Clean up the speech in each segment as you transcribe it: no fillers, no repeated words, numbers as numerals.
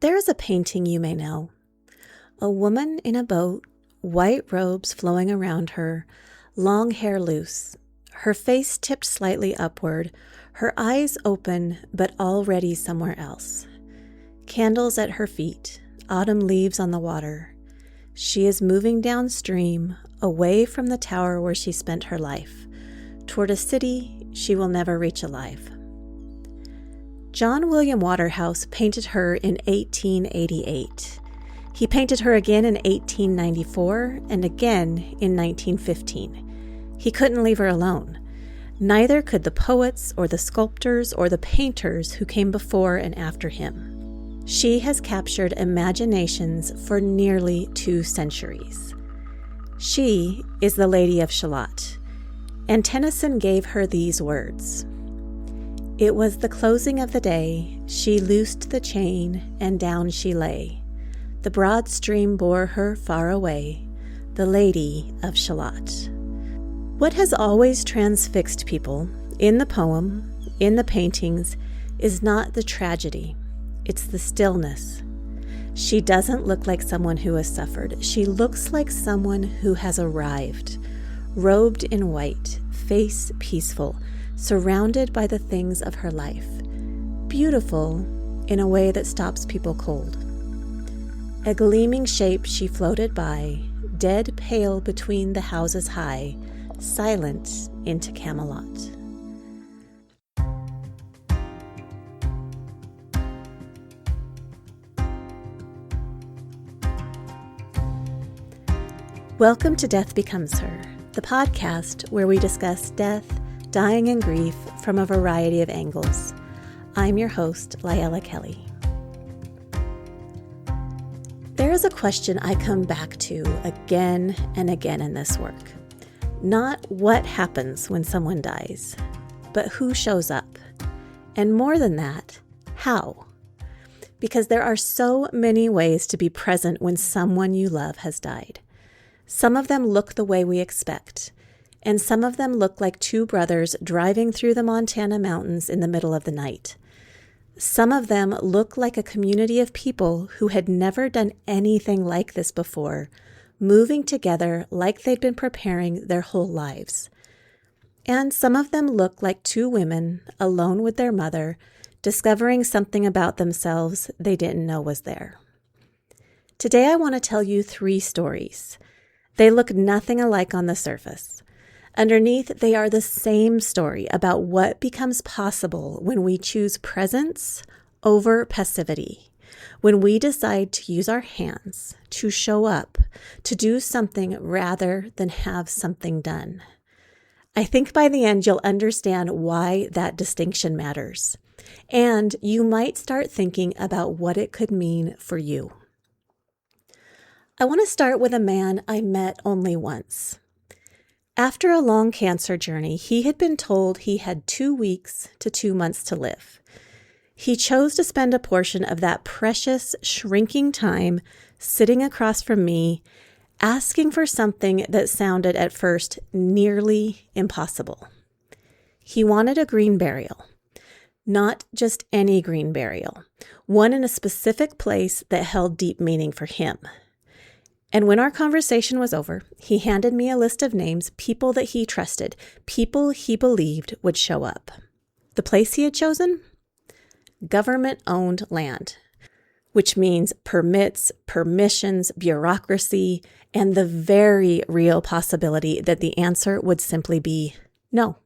There is a painting you may know. A woman in a boat, white robes flowing around her, long hair loose, her face tipped slightly upward, her eyes open but already somewhere else. Candles at her feet, autumn leaves on the water. She is moving downstream, away from the tower where she spent her life, toward a city she will never reach alive. John William Waterhouse painted her in 1888. He painted her again in 1894 and again in 1915. He couldn't leave her alone. Neither could the poets or the sculptors or the painters who came before and after him. She has captured imaginations for nearly 2 centuries. She is the Lady of Shalott, and Tennyson gave her these words. It was the closing of the day, she loosed the chain, and down she lay. The broad stream bore her far away, the Lady of Shalott. What has always transfixed people, in the poem, in the paintings, is not the tragedy, it's the stillness. She doesn't look like someone who has suffered. She looks like someone who has arrived, robed in white, face peaceful, surrounded by the things of her life, beautiful in a way that stops people cold. A gleaming shape she floated by, dead pale between the houses high, silent into Camelot. Welcome to Death Becomes Her, the podcast where we discuss death, dying and grief from a variety of angles. I'm your host, Layla Kelly. There is a question I come back to again and again in this work. Not what happens when someone dies, but who shows up. And more than that, how? Because there are so many ways to be present when someone you love has died. Some of them look the way we expect, and some of them look like 2 brothers driving through the Montana mountains in the middle of the night. Some of them look like a community of people who had never done anything like this before, moving together like they'd been preparing their whole lives. And some of them look like 2 women alone with their mother, discovering something about themselves they didn't know was there. Today I want to tell you 3 stories. They look nothing alike on the surface. Underneath, they are the same story about what becomes possible when we choose presence over passivity, when we decide to use our hands, to show up, to do something rather than have something done. I think by the end, you'll understand why that distinction matters, and you might start thinking about what it could mean for you. I want to start with a man I met only once. After a long cancer journey, he had been told he had 2 weeks to 2 months to live. He chose to spend a portion of that precious, shrinking time sitting across from me, asking for something that sounded at first nearly impossible. He wanted a green burial. Not just any green burial, one in a specific place that held deep meaning for him. And when our conversation was over, he handed me a list of names, people that he trusted, people he believed would show up. The place he had chosen? Government-owned land, which means permits, permissions, bureaucracy, and the very real possibility that the answer would simply be no.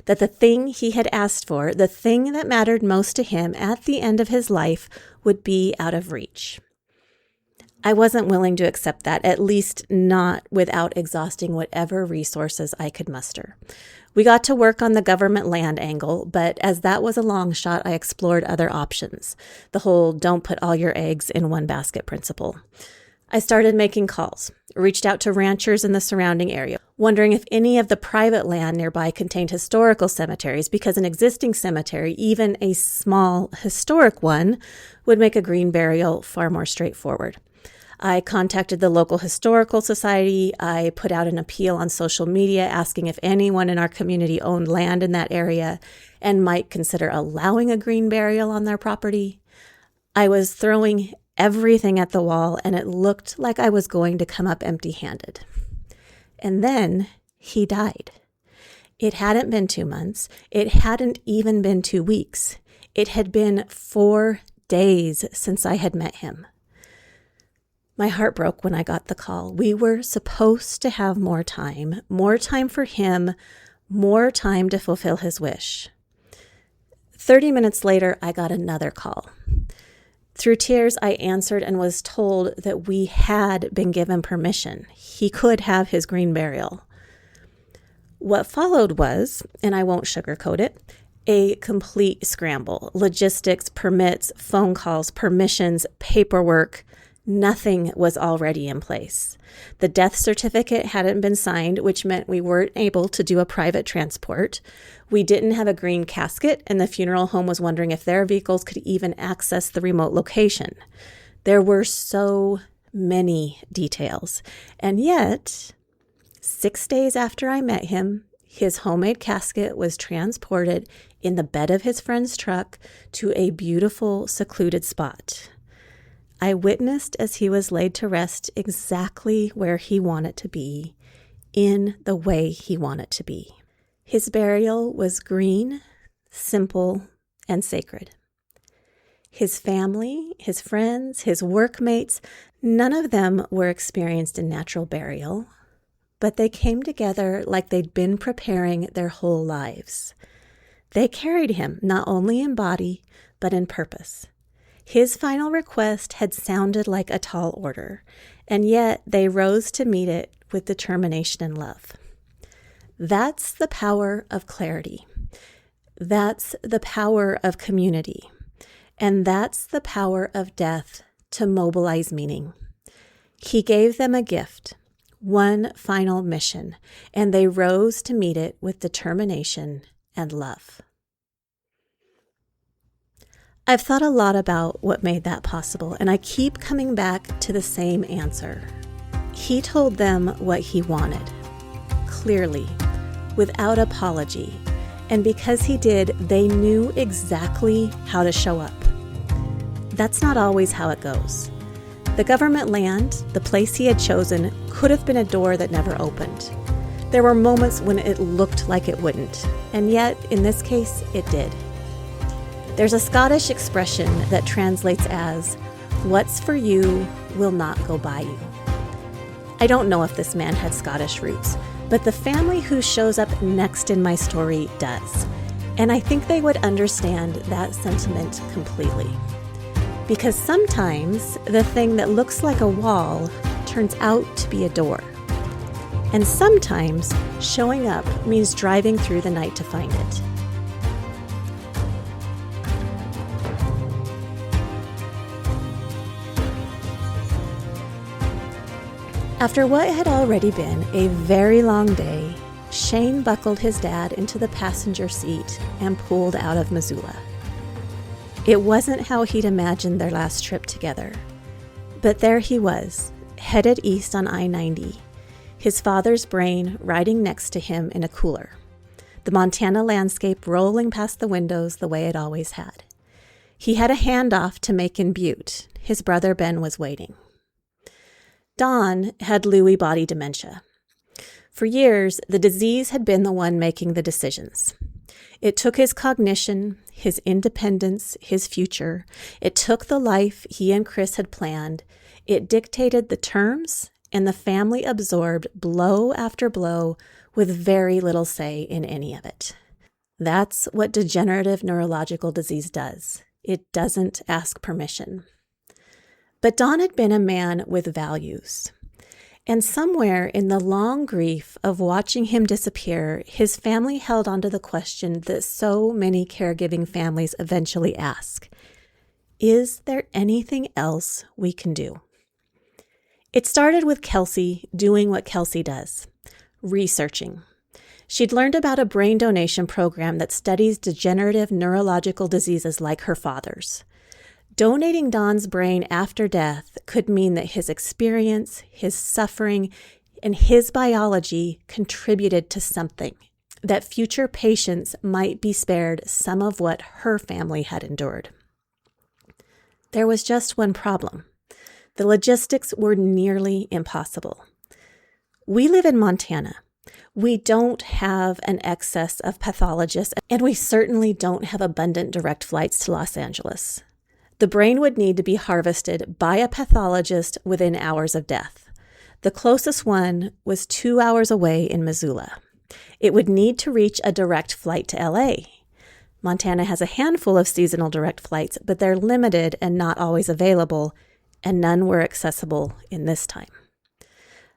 That the thing he had asked for, the thing that mattered most to him at the end of his life, would be out of reach. I wasn't willing to accept that, at least not without exhausting whatever resources I could muster. We got to work on the government land angle, but as that was a long shot, I explored other options. The whole don't put all your eggs in one basket principle. I started making calls, reached out to ranchers in the surrounding area, wondering if any of the private land nearby contained historical cemeteries, because an existing cemetery, even a small historic one, would make a green burial far more straightforward. I contacted the local historical society. I put out an appeal on social media asking if anyone in our community owned land in that area and might consider allowing a green burial on their property. I was throwing everything at the wall, and it looked like I was going to come up empty-handed. And then he died. It hadn't been 2 months. It hadn't even been 2 weeks. It had been 4 days since I had met him. My heart broke when I got the call. We were supposed to have more time for him, more time to fulfill his wish. 30 minutes later, I got another call. Through tears, I answered and was told that we had been given permission. He could have his green burial. What followed was, and I won't sugarcoat it, a complete scramble. Logistics, permits, phone calls, permissions, paperwork. Nothing was already in place. The death certificate hadn't been signed, which meant we weren't able to do a private transport. We didn't have a green casket, and the funeral home was wondering if their vehicles could even access the remote location. There were so many details. And yet, 6 days after I met him, his homemade casket was transported in the bed of his friend's truck to a beautiful, secluded spot. I witnessed as he was laid to rest exactly where he wanted to be, in the way he wanted to be. His burial was green, simple, and sacred. His family, his friends, his workmates, none of them were experienced in natural burial, but they came together like they'd been preparing their whole lives. They carried him not only in body, but in purpose. His final request had sounded like a tall order, and yet they rose to meet it with determination and love. That's the power of clarity. That's the power of community. And that's the power of death to mobilize meaning. He gave them a gift, one final mission, and they rose to meet it with determination and love. I've thought a lot about what made that possible, and I keep coming back to the same answer. He told them what he wanted, clearly, without apology, and because he did, they knew exactly how to show up. That's not always how it goes. The government land, the place he had chosen, could have been a door that never opened. There were moments when it looked like it wouldn't, and yet, in this case, it did. There's a Scottish expression that translates as, "What's for you will not go by you." I don't know if this man had Scottish roots, but the family who shows up next in my story does. And I think they would understand that sentiment completely. Because sometimes the thing that looks like a wall turns out to be a door. And sometimes showing up means driving through the night to find it. After what had already been a very long day, Shane buckled his dad into the passenger seat and pulled out of Missoula. It wasn't how he'd imagined their last trip together. But there he was, headed east on I-90, his father's brain riding next to him in a cooler, the Montana landscape rolling past the windows the way it always had. He had a handoff to make in Butte. His brother Ben was waiting. Don had Lewy body dementia. For years, the disease had been the one making the decisions. It took his cognition, his independence, his future. It took the life he and Chris had planned. It dictated the terms, and the family absorbed blow after blow with very little say in any of it. That's what degenerative neurological disease does. It doesn't ask permission. But Don had been a man with values. And somewhere in the long grief of watching him disappear, his family held onto the question that so many caregiving families eventually ask: is there anything else we can do? It started with Kelsey doing what Kelsey does, researching. She'd learned about a brain donation program that studies degenerative neurological diseases like her father's. Donating Don's brain after death could mean that his experience, his suffering, and his biology contributed to something, that future patients might be spared some of what her family had endured. There was just one problem. The logistics were nearly impossible. We live in Montana. We don't have an excess of pathologists, and we certainly don't have abundant direct flights to Los Angeles. The brain would need to be harvested by a pathologist within hours of death. The closest one was 2 hours away in Missoula. It would need to reach a direct flight to LA. Montana has a handful of seasonal direct flights, but they're limited and not always available, and none were accessible in this time.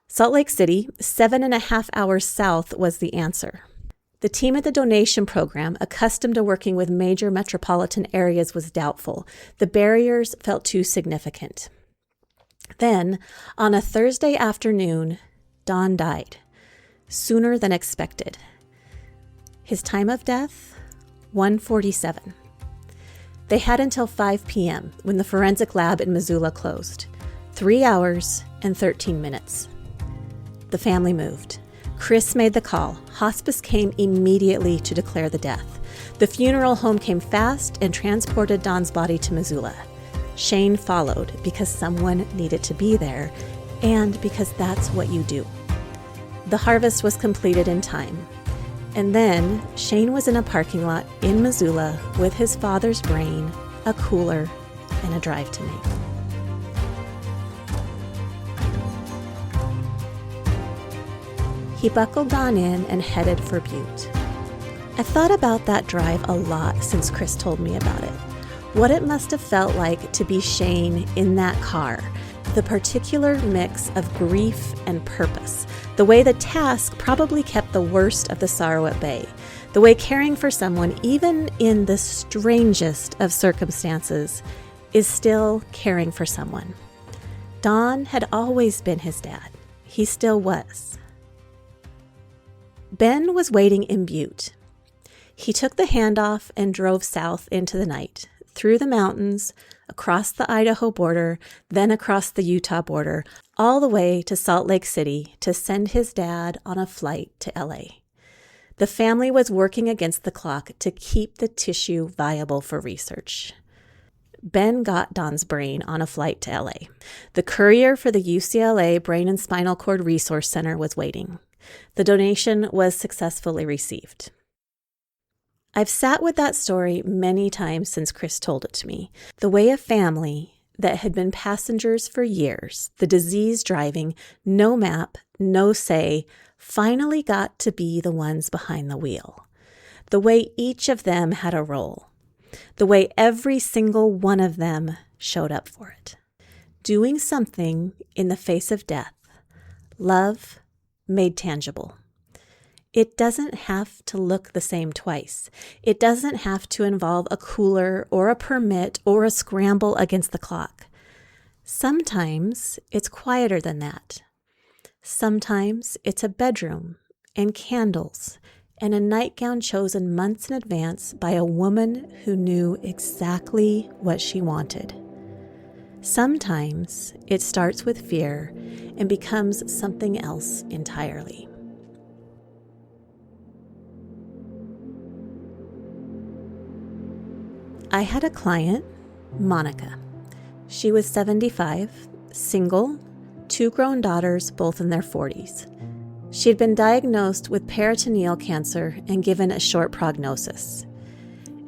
Salt Lake City, 7.5 hours south, was the answer. The team at the donation program, accustomed to working with major metropolitan areas, was doubtful. The barriers felt too significant. Then, on a Thursday afternoon, Don died, sooner than expected. His time of death, 1:47. They had until 5 p.m. when the forensic lab in Missoula closed. 3 hours and 13 minutes. The family moved. Chris made the call. Hospice came immediately to declare the death. The funeral home came fast and transported Don's body to Missoula. Shane followed because someone needed to be there and because that's what you do. The harvest was completed in time. And then Shane was in a parking lot in Missoula with his father's brain, a cooler, and a drive to make. He buckled Don in and headed for Butte. I've thought about that drive a lot since Chris told me about it. What it must have felt like to be Shane in that car, the particular mix of grief and purpose, the way the task probably kept the worst of the sorrow at bay, the way caring for someone, even in the strangest of circumstances, is still caring for someone. Don had always been his dad. He still was. Ben was waiting in Butte. He took the handoff and drove south into the night, through the mountains, across the Idaho border, then across the Utah border, all the way to Salt Lake City to send his dad on a flight to LA. The family was working against the clock to keep the tissue viable for research. Ben got Don's brain on a flight to LA. The courier for the UCLA Brain and Spinal Cord Resource Center was waiting. The donation was successfully received. I've sat with that story many times since Chris told it to me. The way a family that had been passengers for years, the disease driving, no map, no say, finally got to be the ones behind the wheel. The way each of them had a role. The way every single one of them showed up for it. Doing something in the face of death. Love made tangible. It doesn't have to look the same twice. It doesn't have to involve a cooler or a permit or a scramble against the clock. Sometimes it's quieter than that. Sometimes it's a bedroom and candles and a nightgown chosen months in advance by a woman who knew exactly what she wanted. Sometimes it starts with fear and becomes something else entirely. I had a client, Monica. She was 75, single, 2 grown daughters, both in their 40s. She had been diagnosed with peritoneal cancer and given a short prognosis.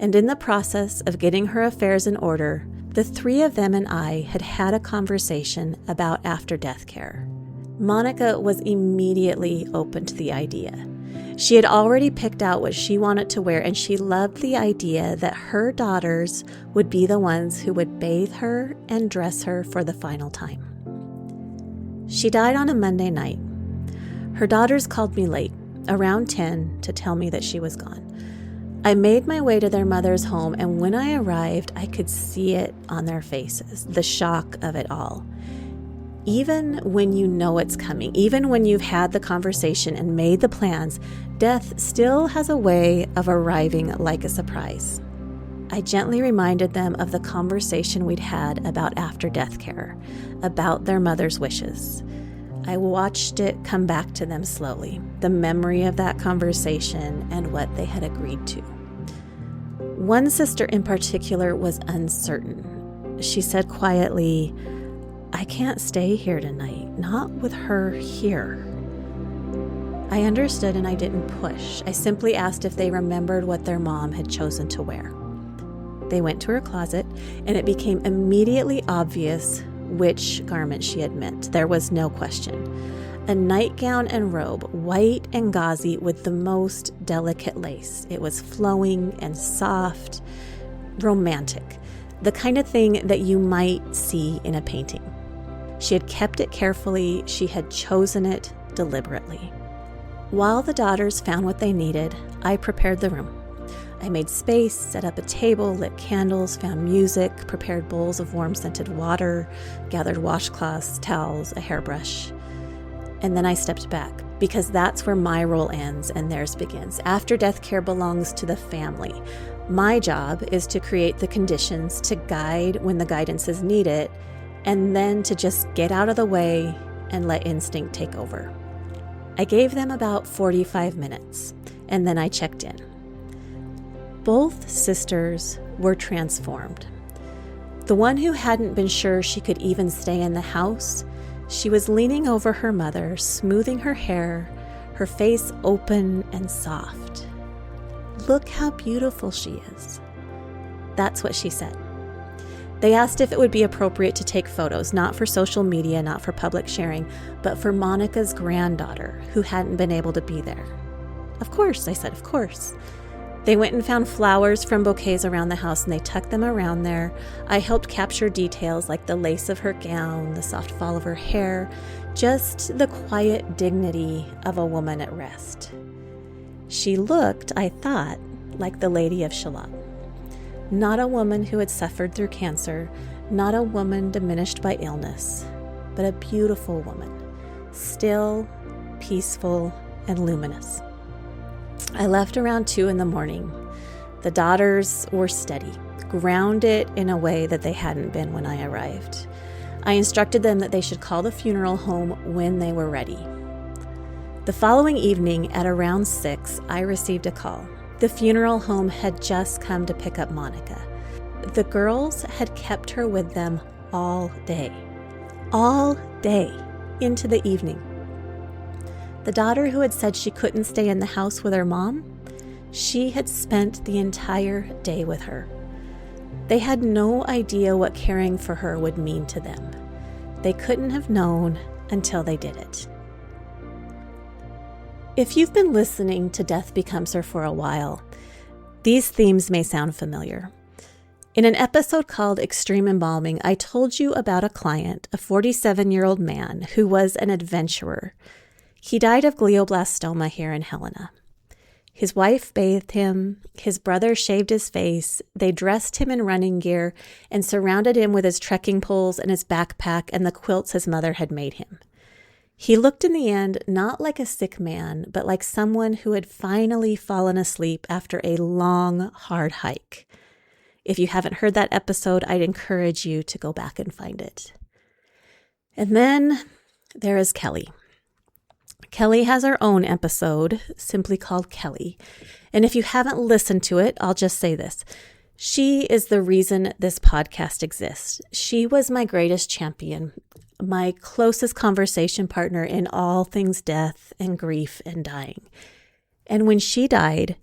And in the process of getting her affairs in order, the 3 of them and I had had a conversation about after-death care. Monica was immediately open to the idea. She had already picked out what she wanted to wear, and she loved the idea that her daughters would be the ones who would bathe her and dress her for the final time. She died on a Monday night. Her daughters called me late, around 10, to tell me that she was gone. I made my way to their mother's home, and when I arrived, I could see it on their faces, the shock of it all. Even when you know it's coming, even when you've had the conversation and made the plans, death still has a way of arriving like a surprise. I gently reminded them of the conversation we'd had about after-death care, about their mother's wishes. I watched it come back to them slowly, the memory of that conversation and what they had agreed to. One sister in particular was uncertain. she said quietly, "I can't stay here tonight, not with her here." I understood and I didn't push. I simply asked if they remembered what their mom had chosen to wear. They went to her closet, and it became immediately obvious which garment she had meant. There was no question. A nightgown and robe, white and gauzy with the most delicate lace. It was flowing and soft, romantic, the kind of thing that you might see in a painting. She had kept it carefully. She had chosen it deliberately. While the daughters found what they needed, I prepared the room. I made space, set up a table, lit candles, found music, prepared bowls of warm scented water, gathered washcloths, towels, a hairbrush. And then I stepped back, because that's where my role ends and theirs begins. After death care belongs to the family. My job is to create the conditions to guide when the guidance is needed, and then to just get out of the way and let instinct take over. I gave them about 45 minutes, and then I checked in. Both sisters were transformed. The one who hadn't been sure she could even stay in the house, she was leaning over her mother, smoothing her hair, her face open and soft. "Look how beautiful she is." That's what she said. They asked if it would be appropriate to take photos, not for social media, not for public sharing, but for Monica's granddaughter, who hadn't been able to be there. "Of course," I said, "of course." They went and found flowers from bouquets around the house, and they tucked them around there. I helped capture details like the lace of her gown, the soft fall of her hair, just the quiet dignity of a woman at rest. She looked, I thought, like the Lady of Shalott. Not a woman who had suffered through cancer, not a woman diminished by illness, but a beautiful woman, still, peaceful, and luminous. I left around 2 a.m. The daughters were steady, grounded in a way that they hadn't been when I arrived. I instructed them that they should call the funeral home when they were ready. The following evening at around 6, I received a call. The funeral home had just come to pick up Monica. The girls had kept her with them all day into the evening. The daughter who had said she couldn't stay in the house with her mom, she had spent the entire day with her. They had no idea what caring for her would mean to them. They couldn't have known until they did it. If you've been listening to Death Becomes Her for a while, these themes may sound familiar. In an episode called Extreme Embalming, I told you about a client, a 47-year-old man who was an adventurer. He died of glioblastoma here in Helena. His wife bathed him, his brother shaved his face, they dressed him in running gear and surrounded him with his trekking poles and his backpack and the quilts his mother had made him. He looked in the end not like a sick man, but like someone who had finally fallen asleep after a long, hard hike. If you haven't heard that episode, I'd encourage you to go back and find it. And then there is Kelly. Kelly has her own episode, simply called Kelly. And if you haven't listened to it, I'll just say this. She is the reason this podcast exists. She was my greatest champion, my closest conversation partner in all things death and grief and dying. And when she died,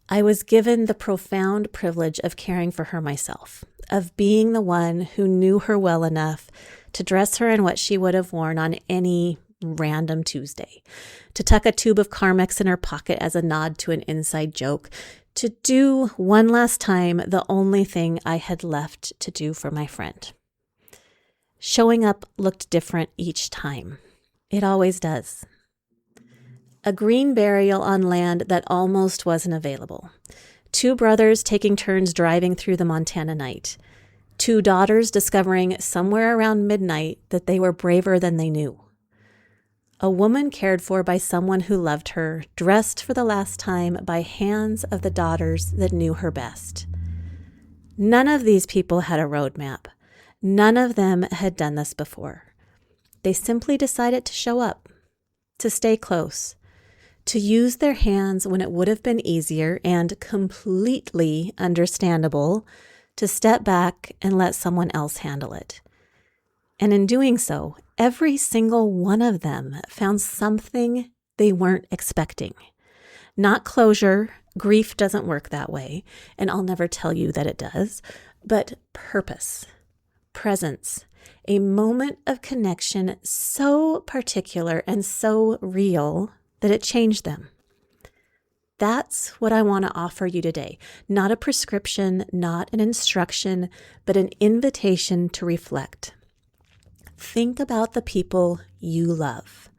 I was given the profound privilege of caring for her myself, of being the one who knew her well enough to dress her in what she would have worn on any random Tuesday, to tuck a tube of Carmex in her pocket as a nod to an inside joke, to do one last time the only thing I had left to do for my friend. Showing up looked different each time. It always does. A green burial on land that almost wasn't available. 2 brothers taking turns driving through the Montana night. 2 daughters discovering somewhere around midnight that they were braver than they knew. A woman cared for by someone who loved her, dressed for the last time by hands of the daughters that knew her best. None of these people had a roadmap. None of them had done this before. They simply decided to show up, to stay close, to use their hands when it would have been easier and completely understandable to step back and let someone else handle it. And in doing so, every single one of them found something they weren't expecting. Not closure, grief doesn't work that way, and I'll never tell you that it does, but purpose, presence, a moment of connection so particular and so real that it changed them. That's what I want to offer you today. Not a prescription, not an instruction, but an invitation to reflect. Think about the people you love.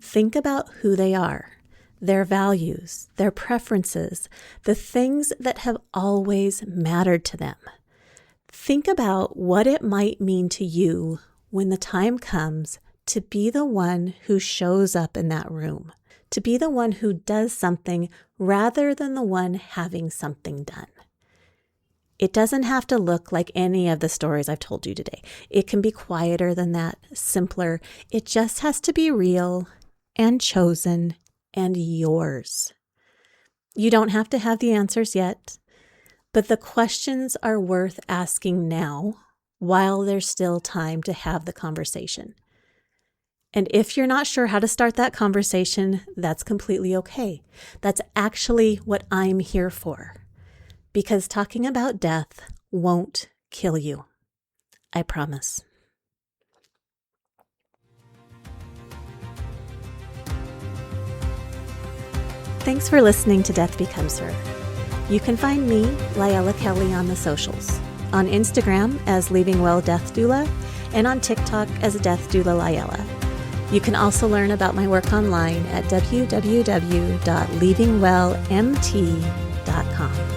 Think about who they are, their values, their preferences, the things that have always mattered to them. Think about what it might mean to you when the time comes to be the one who shows up in that room, to be the one who does something rather than the one having something done. It doesn't have to look like any of the stories I've told you today. It can be quieter than that, simpler. It just has to be real and chosen and yours. You don't have to have the answers yet, but the questions are worth asking now while there's still time to have the conversation. And if you're not sure how to start that conversation, that's completely okay. That's actually what I'm here for. Because talking about death won't kill you. I promise. Thanks for listening to Death Becomes Her. You can find me, Layla Kelly, on the socials. On Instagram as Leaving Well Death Doula, and on TikTok as Death Doula Layla. You can also learn about my work online at www.leavingwellmt.com.